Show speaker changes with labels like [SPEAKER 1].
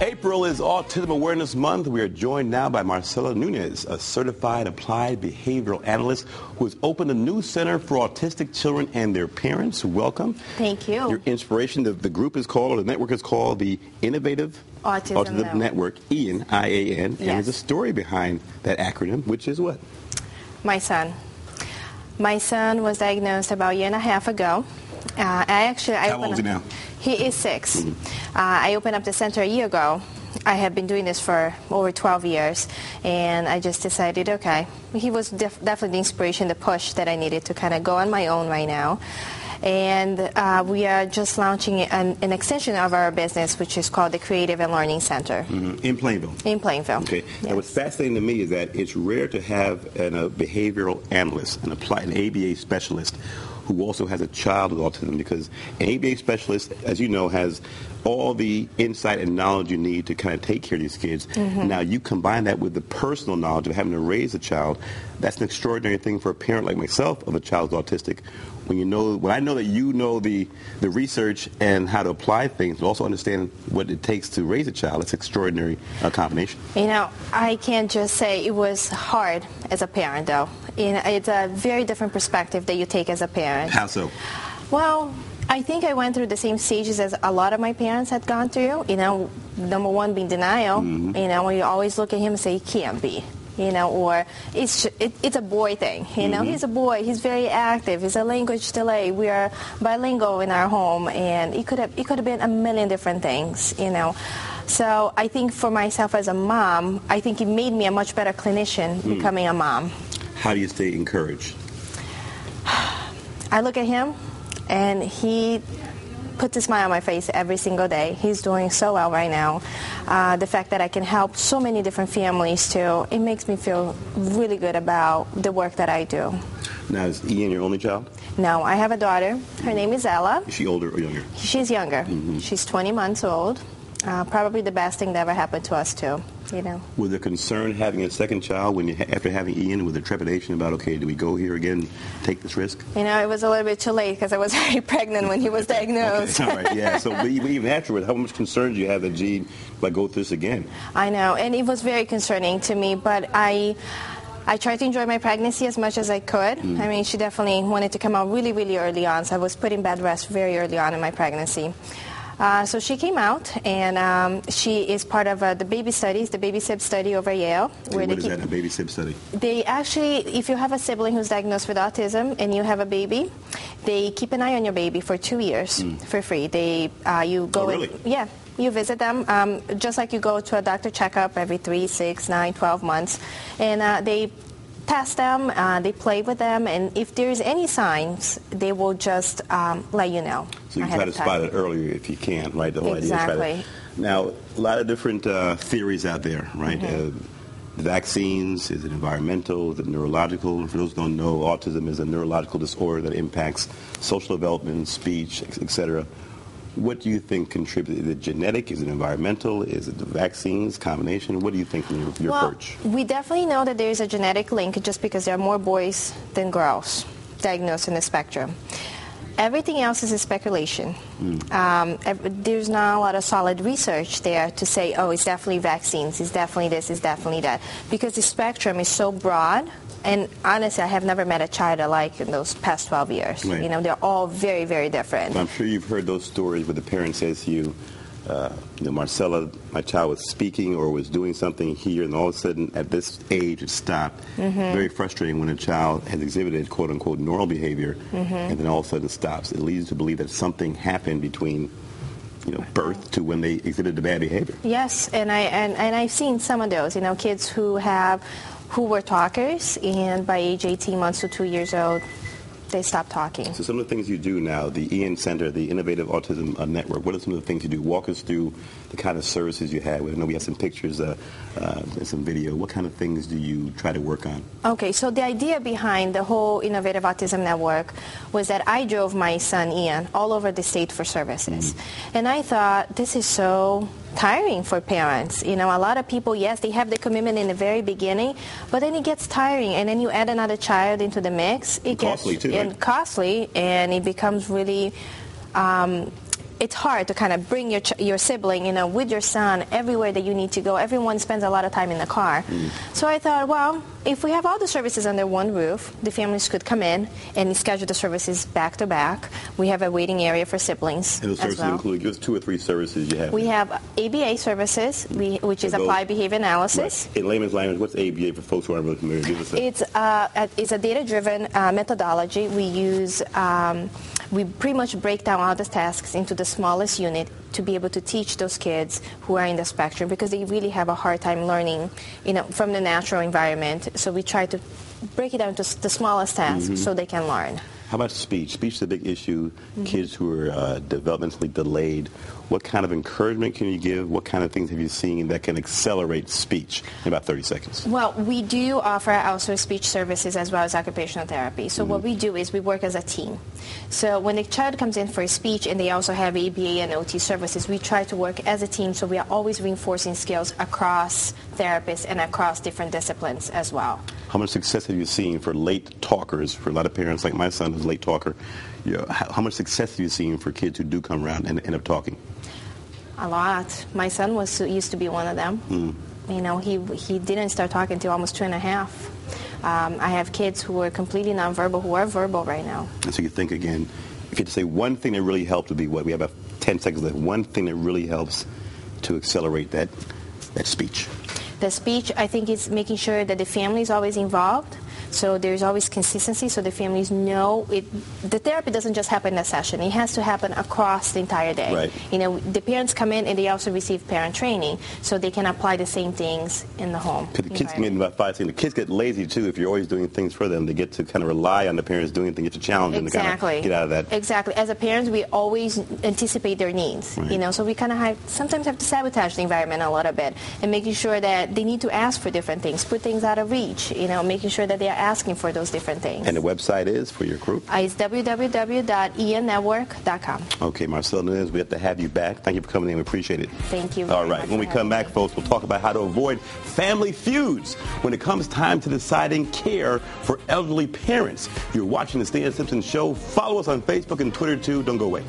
[SPEAKER 1] April is Autism Awareness Month. We are joined now by Marcela Nunez, a certified applied behavioral analyst who has opened a new center for autistic children and their parents. Welcome.
[SPEAKER 2] Thank you.
[SPEAKER 1] Your inspiration, the group is called, or the network is called the Innovative Autism Network, IAN, I-A-N.
[SPEAKER 2] Yes.
[SPEAKER 1] And there's a story behind that acronym, which is what?
[SPEAKER 2] My son. My son was diagnosed about a year and a half ago.
[SPEAKER 1] How old is he now?
[SPEAKER 2] He is 6. I opened up the center a year ago. I have been doing this for over 12 years, and I just decided, okay, he was definitely the inspiration, the push that I needed to kind of go on my own right now. And we are just launching an extension of our business, which is called the Creative and Learning Center.
[SPEAKER 1] In Plainville?
[SPEAKER 2] In Plainville.
[SPEAKER 1] Okay.
[SPEAKER 2] Yes.
[SPEAKER 1] Now, what's fascinating to me is that it's rare to have a behavioral analyst, an ABA specialist, who also has a child with autism, because an ABA specialist, as you know, has all the insight and knowledge you need to kind of take care of these kids. Now, you combine that with the personal knowledge of having to raise a child. That's an extraordinary thing for a parent like myself of a child who's autistic. When I know that you know the research and how to apply things, but also understand what it takes to raise a child, it's an extraordinary combination.
[SPEAKER 2] You know, I can't just say it was hard as a parent, though. It's a very different perspective that you take as a parent.
[SPEAKER 1] How so?
[SPEAKER 2] Well, I think I went through the same stages as a lot of my parents had gone through. You know, number one being denial. You know, you always look at him and say, he can't be. You know, or it's a boy thing. You know, he's a boy. He's very active. He's a language delay. We are bilingual in our home, and it could have been a million different things. You know, so I think for myself as a mom, I think it made me a much better clinician becoming a mom.
[SPEAKER 1] How do you stay encouraged?
[SPEAKER 2] I look at him, and he puts a smile on my face every single day. He's doing so well right now. The fact that I can help so many different families too, it makes me feel really good about the work that I do.
[SPEAKER 1] Now, is Ian your only child?
[SPEAKER 2] No, I have a daughter. Her name is Ella.
[SPEAKER 1] Is she older or younger?
[SPEAKER 2] She's younger. She's 20 months old. Probably the best thing that ever happened to us too. You know. Was
[SPEAKER 1] there concern having a second child after having Ian, with a trepidation about, okay, do we go here again, take this risk?
[SPEAKER 2] You know, it was a little bit too late because I was very pregnant when he was diagnosed.
[SPEAKER 1] Okay, all right, yeah. So even afterwards, how much concern do you have that, gee, like go through this again?
[SPEAKER 2] I know, and it was very concerning to me, but I tried to enjoy my pregnancy as much as I could. I mean, she definitely wanted to come out really, really early on, so I was put in bed rest very early on in my pregnancy. So she came out, and she is part of the baby studies, the baby SIB study over Yale.
[SPEAKER 1] What is that, a baby SIB study?
[SPEAKER 2] They actually, if you have a sibling who's diagnosed with autism and you have a baby, they keep an eye on your baby for 2 years for free. You go
[SPEAKER 1] really?
[SPEAKER 2] Yeah. You visit them just like you go to a doctor checkup every 3, 6, 9, 12 months. And they test them, they play with them, and if there's any signs, they will just let you know.
[SPEAKER 1] So you try to spot it earlier if you can, right? The whole
[SPEAKER 2] exactly.
[SPEAKER 1] idea. Now, a lot of different theories out there, right? Vaccines, is it environmental, is it neurological? And for those who don't know, autism is a neurological disorder that impacts social development, speech, etc. What do you think contributes? Is it genetic? Is it environmental? Is it the vaccines, combination? What do you think from your approach?
[SPEAKER 2] We definitely know that there is a genetic link just because there are more boys than girls diagnosed in the spectrum. Everything else is a speculation. There's not a lot of solid research there to say, oh, it's definitely vaccines, it's definitely this, it's definitely that. Because the spectrum is so broad, and honestly, I have never met a child alike in those past 12 years.
[SPEAKER 1] Right.
[SPEAKER 2] You know, they're all very, very different.
[SPEAKER 1] I'm sure you've heard those stories where the parent says to you, Marcela, my child was speaking or was doing something here, and all of a sudden, at this age, it stopped. Very frustrating when a child has exhibited quote-unquote normal behavior, and then all of a sudden it stops. It leads you to believe that something happened between birth to when they exhibited the bad behavior.
[SPEAKER 2] Yes, and I've seen some of those. Kids who were talkers, and by age 18 months to 2 years old, they stop talking. So
[SPEAKER 1] some of the things you do now, the IAN Center, the Innovative Autism Network, what are some of the things you do? Walk us through the kind of services you have. I know we have some pictures and some video. What kind of things do you try to work on?
[SPEAKER 2] Okay, so the idea behind the whole Innovative Autism Network was that I drove my son Ian all over the state for services. And I thought, this is so tiring for parents. A lot of people, yes, they have the commitment in the very beginning, but then it gets tiring, and then you add another child into the mix. It
[SPEAKER 1] gets costly too, right?
[SPEAKER 2] Costly, and it becomes really it's hard to kind of bring your sibling, with your son everywhere that you need to go. Everyone spends a lot of time in the car. So I thought, well, if we have all the services under one roof, the families could come in and schedule the services back to back. We have a waiting area for siblings.
[SPEAKER 1] And the services include, give us 2 or 3 services you have.
[SPEAKER 2] We have ABA services, which is applied behavior analysis.
[SPEAKER 1] Right. In layman's language, what's ABA for folks who aren't really familiar? Give us
[SPEAKER 2] It's a data-driven methodology. We use, we pretty much break down all the tasks into the smallest unit to be able to teach those kids who are in the spectrum, because they really have a hard time learning, from the natural environment. So we try to break it down to the smallest tasks so they can learn.
[SPEAKER 1] How about speech? Speech is a big issue. Kids who are developmentally delayed. What kind of encouragement can you give? What kind of things have you seen that can accelerate speech in about 30 seconds?
[SPEAKER 2] Well, we do offer also speech services as well as occupational therapy. So what we do is we work as a team. So when the child comes in for speech and they also have ABA and OT services, we try to work as a team, so we are always reinforcing skills across therapists and across different disciplines as well.
[SPEAKER 1] How much success have you seen for late talkers? For a lot of parents, like my son who's a late talker, how much success have you seen for kids who do come around and end up talking?
[SPEAKER 2] A lot. My son used to be one of them. He didn't start talking until almost 2.5. I have kids who are completely nonverbal who are verbal right now.
[SPEAKER 1] And so you think again, if you had to say one thing that really helped would be what? We have about 10 seconds left. One thing that really helps to accelerate that speech.
[SPEAKER 2] The speech, I think, is making sure that the family is always involved. So there's always consistency, so the families know the therapy doesn't just happen in a session. It has to happen across the entire day.
[SPEAKER 1] Right.
[SPEAKER 2] The parents come in and they also receive parent training, so they can apply the same things in the home.
[SPEAKER 1] Because the kids come in about 5 seconds. The kids get lazy too if you're always doing things for them. They get to kind of rely on the parents doing things, to challenge them to kind of get out of that.
[SPEAKER 2] Exactly. As a parent, we always anticipate their needs.
[SPEAKER 1] Right.
[SPEAKER 2] So we kind of sometimes have to sabotage the environment a little bit and making sure that they need to ask for different things, put things out of reach. Making sure that they are asking for those different things.
[SPEAKER 1] And the website is for your group?
[SPEAKER 2] It's www.iannetwork.com.
[SPEAKER 1] Okay, Marcella Nunes, we have to have you back. Thank you for coming in. We appreciate it.
[SPEAKER 2] Thank you.
[SPEAKER 1] All right. When we come back, folks, we'll talk about how to avoid family feuds when it comes time to deciding care for elderly parents. You're watching the Stan Simpson Show. Follow us on Facebook and Twitter, too. Don't go away.